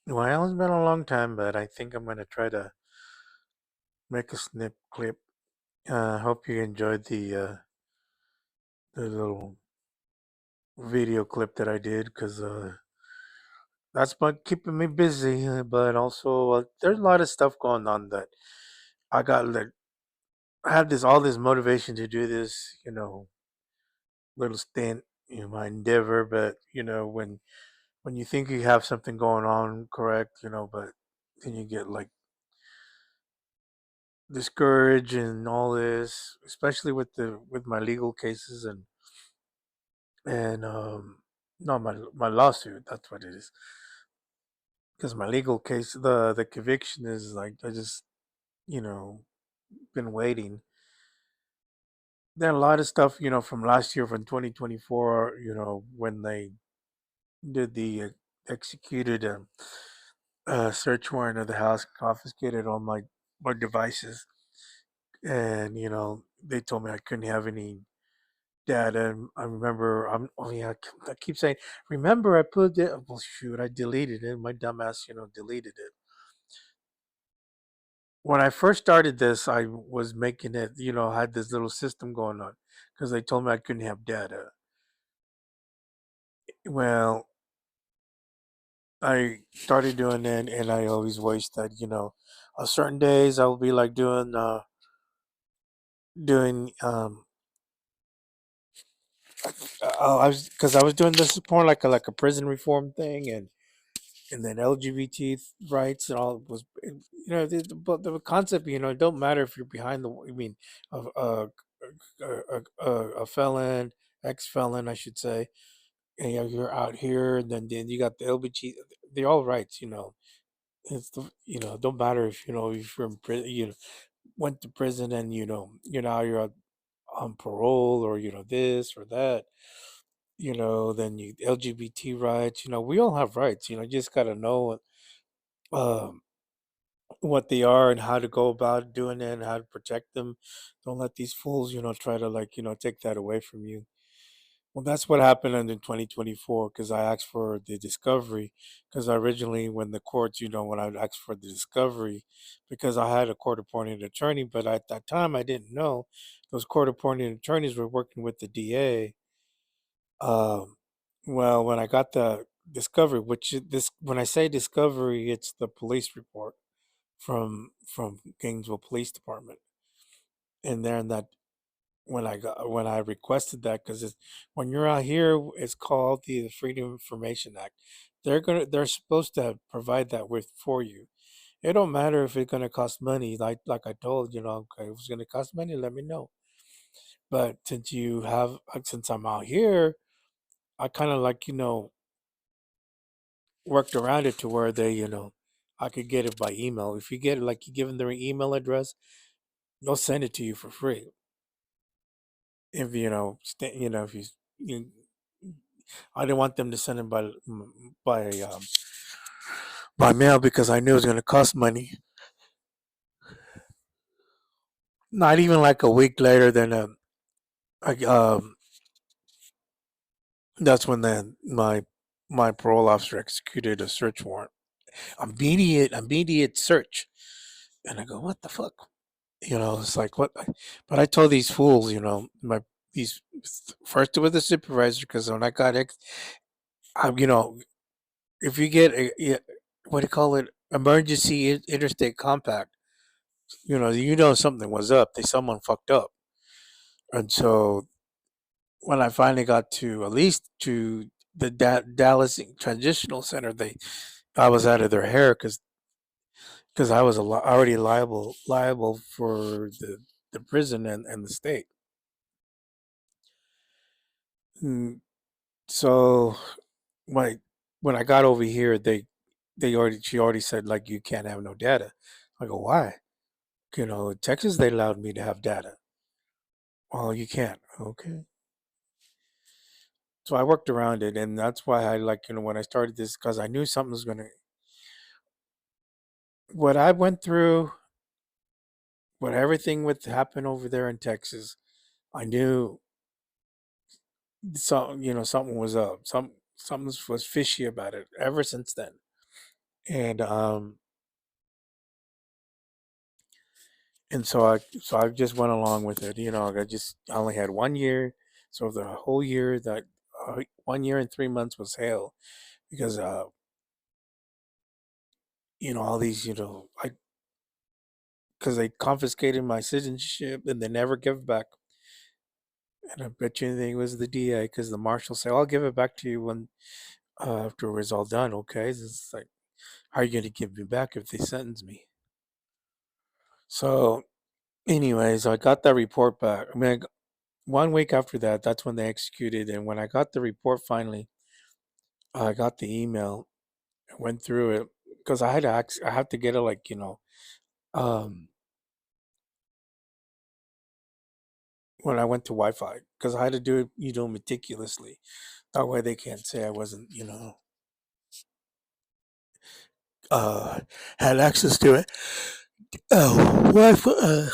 Well, it's been a long time, but I think I'm gonna try to make a snip clip. Hope you enjoyed the little video clip that I did, because that's been keeping me busy. But also, there's a lot of stuff going on that I got. Like, I have this all this motivation to do this, little stint in my endeavor. But when you think you have something going on, correct, but then you get like discouraged and all this, especially with my legal cases and no, my lawsuit. That's what it is. Because my legal case, the conviction is like I just you know been waiting. Then a lot of stuff from last year, from 2024. When they did the executed search warrant of the house, confiscated all my devices, and they told me I couldn't have any data. And I remember, oh yeah, I keep saying, remember, I put it. Well, shoot, I deleted it. My dumbass, deleted it. When I first started this, I was making it, had this little system going on because they told me I couldn't have data. Well, I started doing it, and I always wished that, on certain days I will be like doing. I was because I was doing this more like a prison reform thing, and then LGBT rights and all was, but the concept, it don't matter if you're behind the, I mean, a felon, ex felon, I should say, and you're out here, and then you got the LGBT, they're all rights, It's don't matter if if you're in prison, went to prison, and you're on parole, or this or that, then you LGBT rights, we all have rights, you just gotta know um what they are and how to go about doing it and how to protect them. Don't let these fools, try to like, take that away from you. Well, that's what happened in 2024, because I asked for the discovery. Because originally, when the courts, when I asked for the discovery, because I had a court appointed attorney, but at that time I didn't know those court appointed attorneys were working with the DA. Um, well, when I got the discovery, this, when I say discovery, it's the police report from Gainesville Police Department, and then that when I requested that, because when you're out here, it's called the Freedom of Information Act. They're supposed to provide that with for you. It don't matter if it's gonna cost money. Like I told, okay, if it's gonna cost money, let me know. But since I'm out here, I kind of like worked around it to where I could get it by email. If you get it, like, you give them their email address, they'll send it to you for free. If if you I didn't want them to send it by mail, because I knew it was going to cost money. Not even like a week later, then I, that's when my parole officer executed a search warrant. Immediate search, and I go, what the fuck? It's like, what? But I told these fools, these first with the supervisor, because when I got I'm, if you get what do you call it, emergency interstate compact, something was up. Someone fucked up. And so when I finally got to, at least to the Dallas Transitional Center, I was out of their hair, because I was already liable for the prison and the state. Mm, So my when I got over here, they already she already said, like, you can't have no data. I go, why? In Texas they allowed me to have data. Oh, you can't. Okay. So I worked around it, and that's why I, like, when I started this, because I knew something was gonna. What I went through, what everything would happen over there in Texas, I knew something was up. Something was fishy about it. Ever since then, and and so I just went along with it. I only had 1 year, so the whole year that 1 year and 3 months was hell because all these I because they confiscated my citizenship and they never give it back. And I bet you anything it was the DA because the marshal said, "I'll give it back to you when after it was all done." Okay, it's like, how are you going to give me back if they sentence me? So, anyways, I got that report back. I mean, 1 week after that, that's when they executed. And when I got the report finally, I got the email. I went through it because I have to get it like um, when I went to Wi-Fi because I had to do it meticulously. That way they can't say I wasn't uh had access to it. Oh, Wi-Fi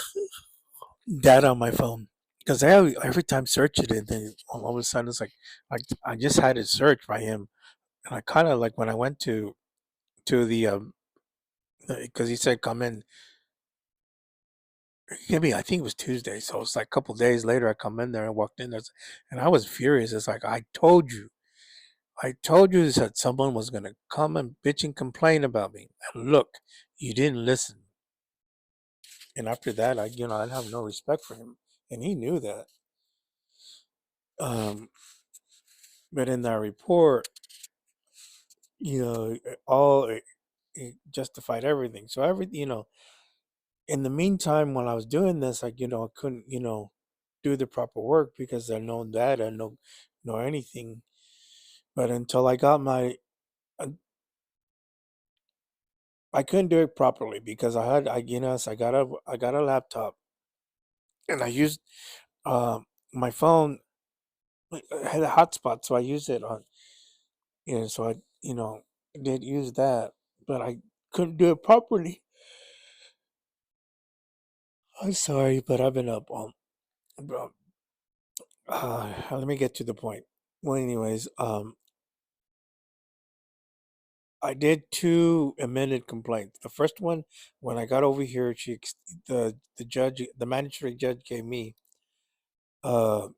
data on my phone because I every time search it and then all of a sudden it's like I just had it searched by him and I kind of like when I went to the because he said come in. Give me, I think it was Tuesday, so it's like a couple days later. I come in there and walked in there, and I was furious. It's like I told you that someone was gonna come and bitch and complain about me, and look, you didn't listen. And after that, I have no respect for him, and he knew that. Um, but in that report, it justified everything. So in the meantime, while I was doing this, I couldn't, do the proper work because there no data, no anything. But until I got uh, I couldn't do it properly because so I got a laptop and I used um my phone had a hotspot, so I used it on, so did use that, but I couldn't do it properly. I'm sorry, but I've been up on. Bro, let me get to the point. Well, anyways, I did two amended complaints. The first one, when I got over here, the judge, the magistrate judge gave me, uh,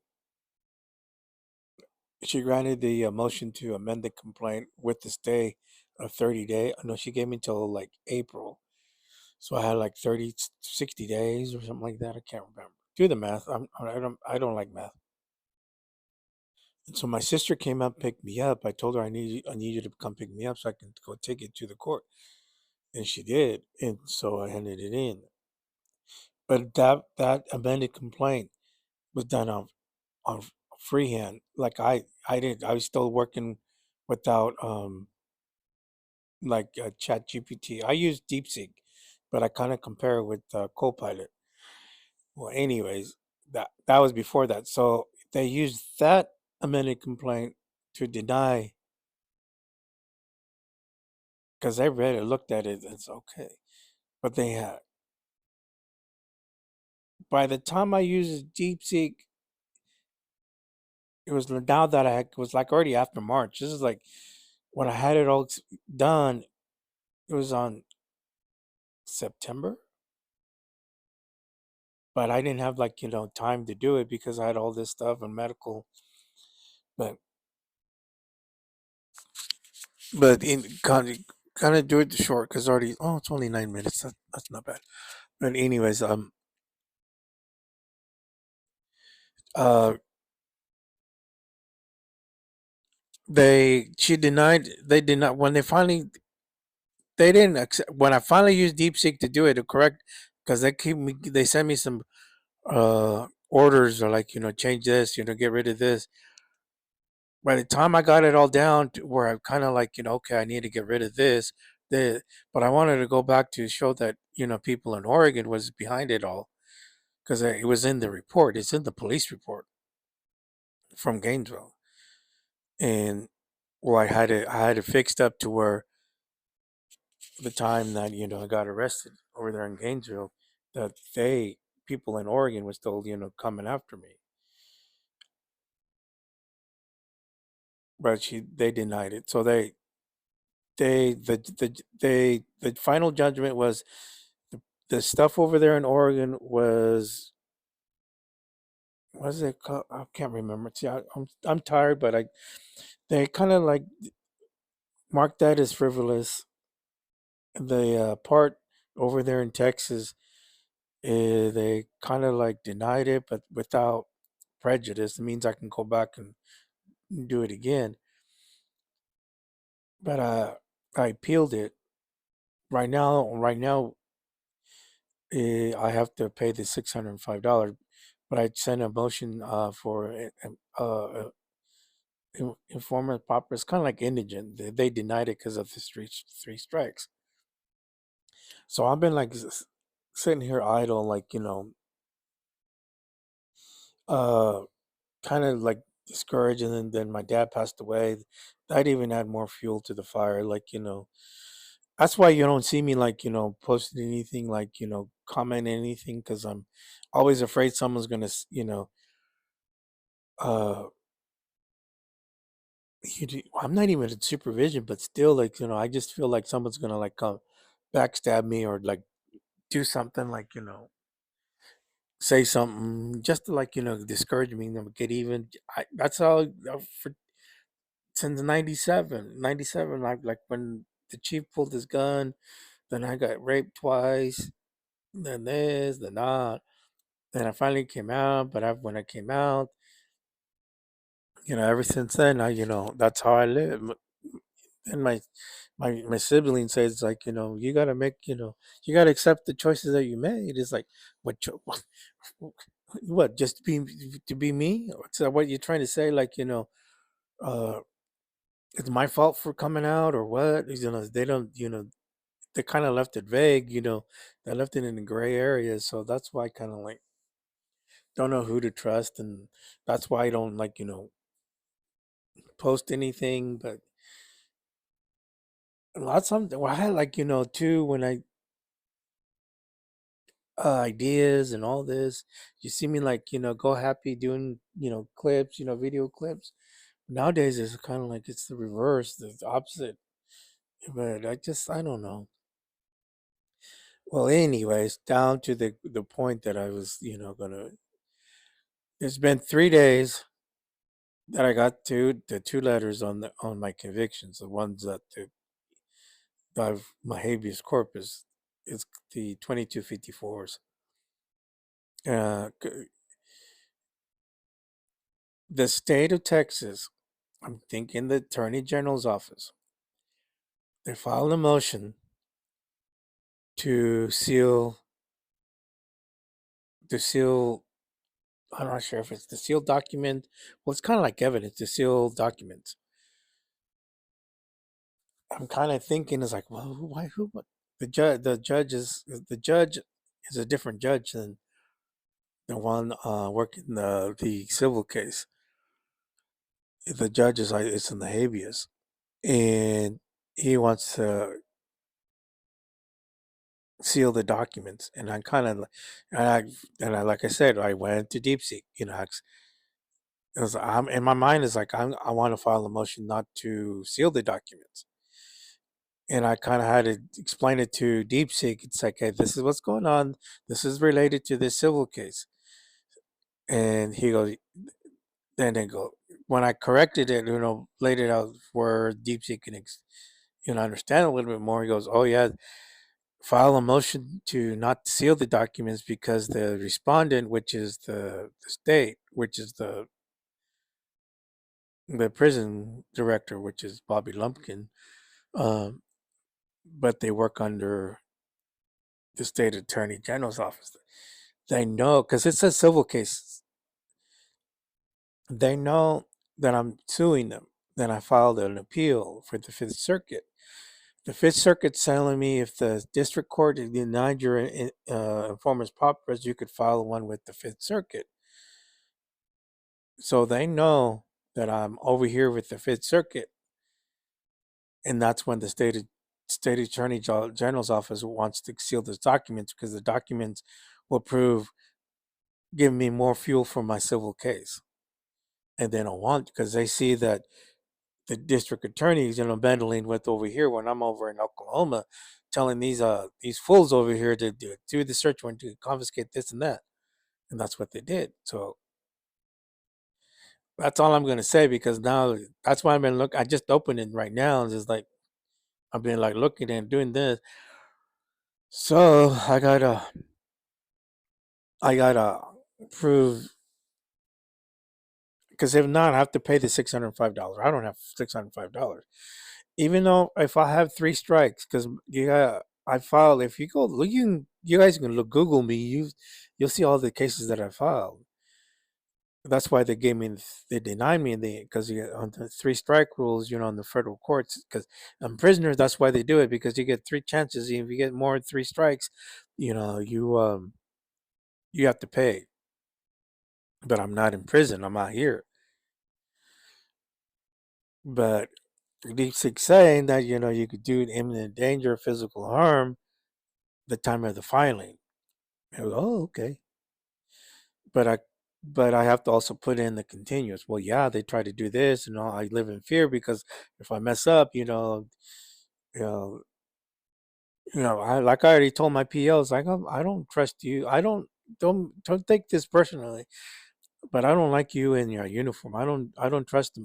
she granted the motion to amend the complaint with the stay of 30 days. No, she gave me till like April. So I had like 30, 60 days or something like that. I can't remember. Do the math. I don't like math. And so my sister came up, picked me up. I told her I need you to come pick me up so I can go take it to the court. And she did. And so I handed it in. But that amended complaint was done on freehand. Like I was still working without like Chat GPT. I use DeepSeek, but I kind of compare it with Copilot. Well, anyways, that was before that. So they used that amended complaint to deny because I read it, looked at it, it's okay. But they had by the time I used DeepSeek, it was now that it was like already after March. This is like when I had it all done. It was on September, but I didn't have like time to do it because I had all this stuff and medical. But in kind of do it short because already it's only 9 minutes. That's not bad. But anyways, uh, they did not when they finally they didn't accept when I finally used DeepSeek to do it to correct because they sent me some orders or like change this get rid of this. By the time I got it all down to where I kind of like okay, I need to get rid of but I wanted to go back to show that people in Oregon was behind it all because it was in the report. It's in the police report from Gainesville, and well, I had it fixed up to where the time that I got arrested over there in Gainesville, that people in Oregon were still coming after me, but they denied it. So the final judgment was the, the stuff over there in Oregon was it called? I can't remember. See, I'm tired, but I they kind of like marked that as frivolous. The part over there in Texas, they kind of like denied it, but without prejudice. It means I can go back and do it again. But I appealed it. Right now, I have to pay the $605. But I sent a motion for informant proper. It's kind of like indigent. They denied it because of the three strikes. So I've been like sitting here idle, like uh, kind of like discouraged. And then my dad passed away. That even add more fuel to the fire. Like that's why you don't see me like posting anything, like comment anything, because I'm always afraid someone's gonna uh I'm not even in supervision, but still, like I just feel like someone's gonna like come backstab me or like do something, like say something just to like discourage me and get even. That's all for since 97 like when the chief pulled his gun, then I got raped twice, then this, then that. Then I finally came out, but when I came out, ever since then, that's how I live. And my sibling says, like, you gotta make, you gotta accept the choices that you made. It's like, what, what, just to be me? What's that? What you're trying to say? Like, uh, it's my fault for coming out or what? They don't, they kind of left it vague. They left it in the gray area. So that's why I kind of like don't know who to trust, and that's why I don't like post anything. But a lot something. Well, I had like too when I ideas and all this. You see me like go happy doing clips, video clips. Nowadays it's kind of like it's the reverse, the opposite. But I don't know. Well, anyways, down to the point that I was gonna. It's been 3 days that I got the two letters on my convictions, the ones that I've my habeas corpus is the 2254s. The state of Texas, I'm thinking the Attorney General's office, they filed a motion to seal. I'm not sure if it's the sealed document. Well, it's kind of like evidence to seal documents. I'm kind of thinking it's like, well, why? Who? What? The judge is a different judge than the one working the civil case. The judge is like it's in the habeas, and he wants to seal the documents. And I kind of, and I, like I said, I went to DeepSeek. I'm in my mind is like I want to file a motion not to seal the documents, and I kind of had to explain it to DeepSeek. It's like, hey, this is what's going on. This is related to this civil case, and he goes, then they go when I corrected it, laid it out where DeepSeek can, understand a little bit more. He goes, oh yeah, file a motion to not seal the documents because the respondent, which is the state, which is the prison director, which is Bobby Lumpkin, um, but they work under the state attorney general's office. They know because it's a civil case. They know that I'm suing them. Then I filed an appeal for the Fifth Circuit. The Fifth Circuit's telling me if the district court denied your informant's papers, you could file one with the Fifth Circuit. So they know that I'm over here with the Fifth Circuit, and that's when the state attorney general's office wants to seal those documents because the documents will give me more fuel for my civil case, and they don't want because they see that the district attorneys, meddling with over here when I'm over in Oklahoma, telling these fools over here to do the search warrant to confiscate this and that, and that's what they did. So that's all I'm gonna say because now that's why I've been look. I just opened it right now, and just like I've been like looking and doing this. So I gotta prove because if not, I have to pay the $605. I don't have $605. Even though if I have three strikes, because I filed. If you go look, you guys can look Google me. You'll see all the cases that I filed. That's why they gave me they denied me because you get on the three strike rules, on the federal courts. Because I'm prisoners, that's why they do it because you get three chances. If you get more than three strikes, you have to pay. But I'm not in prison. I'm out here. But it's saying that you could do imminent danger, physical harm, the time of the filing. Oh, okay. But I have to also put in the continuous. Well, yeah, they try to do this, and all. I live in fear because if I mess up, you know, I like I already told my POs, like I don't trust you. I don't take this personally, but I don't like you in your uniform. I don't trust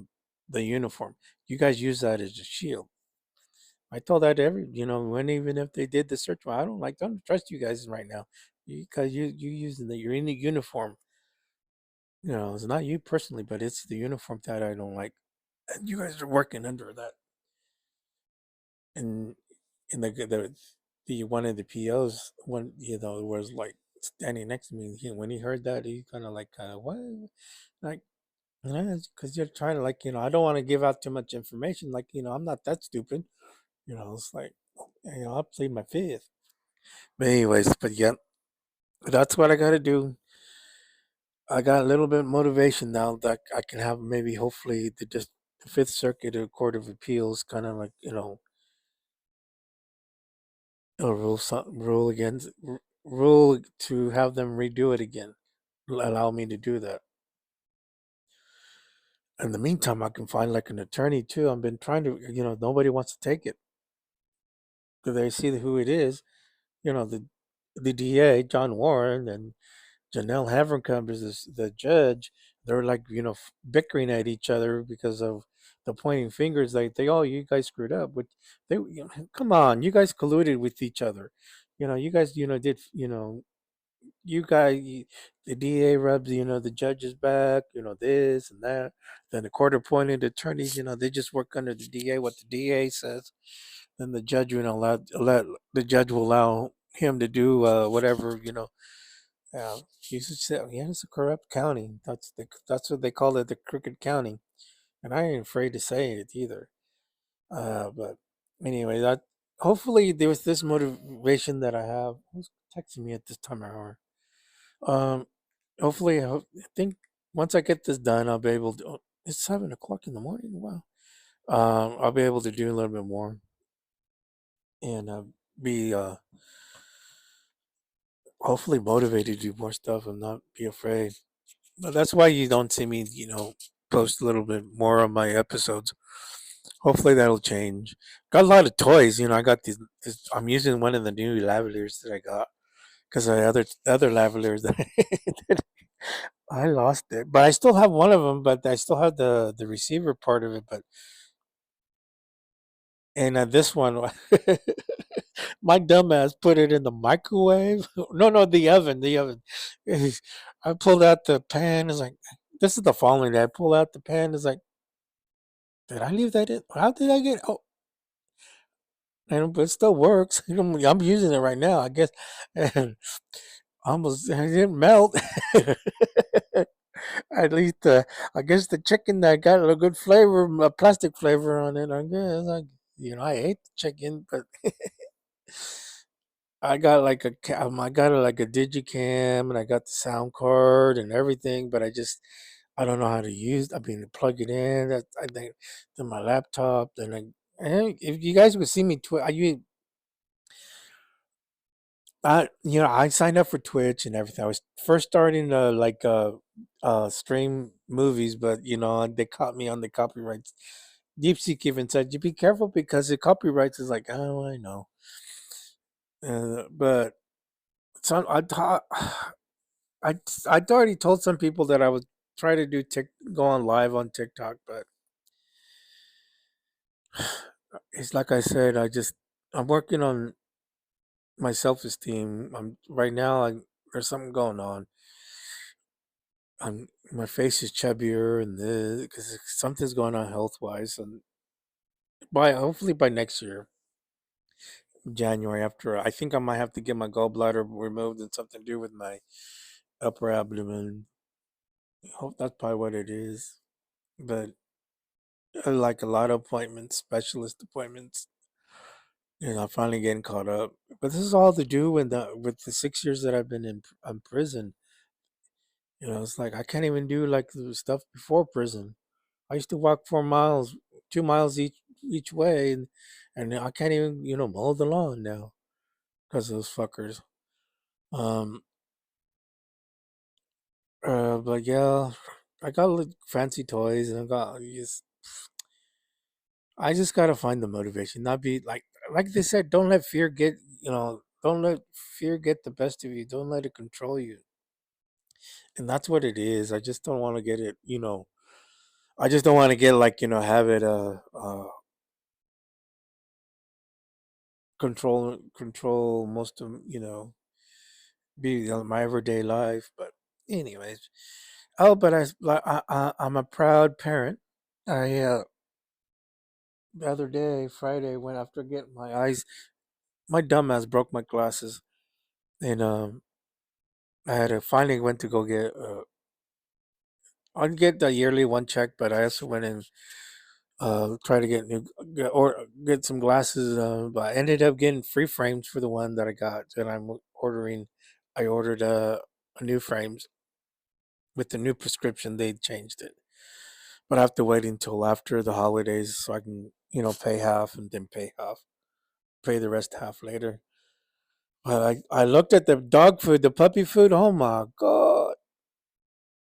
the uniform. You guys use that as a shield. I told that to when even if they did the search, don't trust you guys right now, because you using you're in the uniform. It's not you personally, but it's the uniform that I don't like. And you guys are working under that. And in the one of the POs, one was like standing next to me. When he heard that, he kind of like what, like because you're trying to I don't want to give out too much information. Like I'm not that stupid. It's like I'll plead my fifth. But anyways, but yeah, that's what I got to do. I got a little bit of motivation now that I can have maybe hopefully the Fifth Circuit or Court of Appeals kind of like rule against rule to have them redo it again. Allow me to do that. In the meantime, I can find like an attorney too. I've been trying to, nobody wants to take it because they see who it is. The DA John Warren and Janelle Haverkamp is the judge. They're like bickering at each other because of the pointing fingers. Like you guys screwed up. But come on, you guys colluded with each other. You guys did you guys the DA rubs the judge's back. This and that. Then the court appointed attorneys. They just work under the DA what the DA says. Then the judge the judge will allow him to do whatever yeah, Jesus said, yeah, it's a corrupt county. That's what they call it, the crooked county. And I ain't afraid to say it either. But anyway, that hopefully there was this motivation that I have. Who's texting me at this time of hour? Um, hopefully, I think once I get this done, I'll be able to. Oh, it's 7 o'clock in the morning. Wow. I'll be able to do a little bit more and be hopefully motivated to do more stuff and not be afraid. But that's why you don't see me, post a little bit more on my episodes. Hopefully that'll change. Got a lot of toys. I got these. I'm using one of the new lavaliers that I got because the other lavaliers that I lost it, but I still have one of them. But I still have the receiver part of it. But and this one, my dumbass put it in the microwave. No, the oven. The oven. I pulled out the pan. It's like this is the following day. I pull out the pan. It's like, did I leave that in? How did I get? Oh, and but it still works. I'm using it right now. I guess, and almost it didn't melt. At least, I guess the chicken that got a good flavor, a plastic flavor on it. I guess, I ate the chicken, but I got like a digicam, and I got the sound card and everything, but I don't know how to use. I mean, to plug it in. I think to my laptop. Then if you guys would see me, I signed up for Twitch and everything. I was first starting to stream movies, but they caught me on the copyrights. DeepSeek even said, "You be careful because the copyrights is like, oh, I know." But some I I'd already told some people that I would try to go on live on TikTok, but it's like I said, I'm working on my self esteem. I'm right now. There's something going on. My face is chubbier, and because something's going on health wise, and by hopefully by next year, January, after I think I might have to get my gallbladder removed and something to do with my upper abdomen. I hope that's probably what it is. But like a lot of appointments, specialist appointments, finally getting caught up. But this is all to do with the 6 years that I've been in prison. It's like I can't even do like the stuff before prison. I used to walk 4 miles, 2 miles each way, and I can't even mow the lawn now because of those fuckers. Um, but yeah, I got like fancy toys, and I just gotta find the motivation. Not be like they said, don't let fear get the best of you. Don't let it control you. And that's what it is. I just don't want to get it. I just don't want to get like have it control most of be my everyday life. But anyways, oh, but I'm a proud parent. I The other day, Friday, went after getting my eyes. My dumbass broke my glasses, and I had to finally went to go get. I'd get the yearly one check, but I also went and try to get some glasses. But I ended up getting free frames for the one that I got, and I'm ordering. I ordered new frames with the new prescription. They changed it, but I have to wait until after the holidays so I can pay half and then pay half, pay the rest half later. But I looked at the dog food, the puppy food. Oh my god,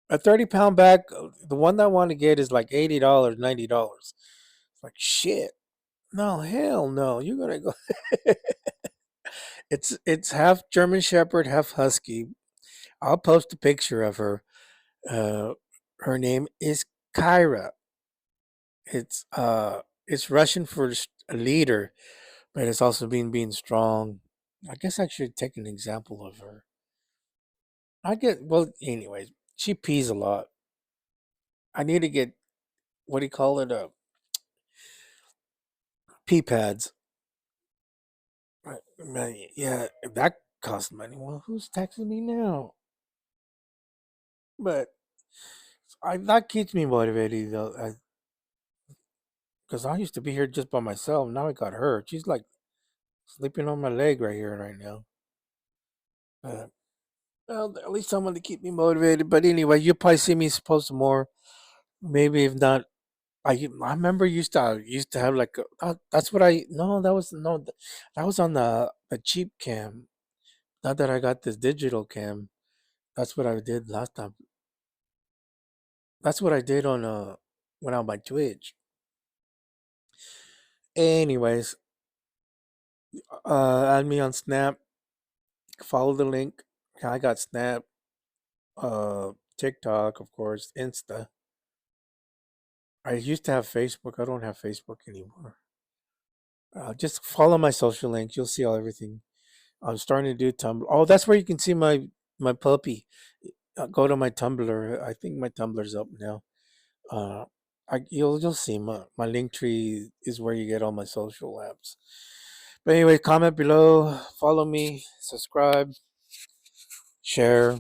a 30-pound bag. The one that I want to get is like $80, $90. It's like shit. No, hell no. You're gonna go. It's half German Shepherd, half Husky. I'll post a picture of her. Uh, Her name is Kyra. It's Russian for a leader, but it's also being strong. I guess I should take an example of her. Anyways, she pees a lot. I need to get what do you call it? Pee pads. Yeah, that costs money. Well, who's texting me now? But that keeps me motivated though, because I used to be here just by myself. Now I got her. She's like sleeping on my leg right here right now. Uh, well, at least someone to keep me motivated. But anyway, you'll probably see me post some more. Maybe if not, I remember used to have like that's what I no that was no that was on the cheap cam. Not that I got this digital cam. That's what I did last time. That's what I did on went on my Twitch. Anyways, add me on Snap. Follow the link. I got Snap, TikTok, of course, Insta. I used to have Facebook. I don't have Facebook anymore. Just follow my social links. You'll see everything. I'm starting to do Tumblr. Oh, that's where you can see my puppy. Go to my Tumblr. I think my Tumblr's up now. Uh, you'll see my link tree is where you get all my social apps. But anyway, comment below, follow me, subscribe, share,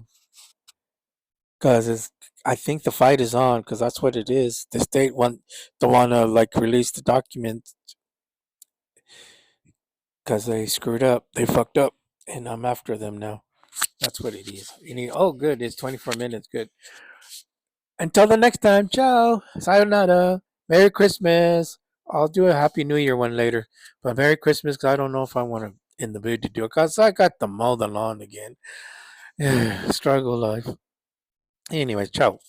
because I think the fight is on because that's what it is. The state don't want to like release the document because they screwed up, they fucked up, and I'm after them now. That's what it is. Oh, good. It's 24 minutes. Good. Until the next time. Ciao. Sayonara. Merry Christmas. I'll do a Happy New Year one later. But Merry Christmas because I don't know if I want to in the mood to do it because I got to mow the lawn again. Struggle life. Anyways, ciao.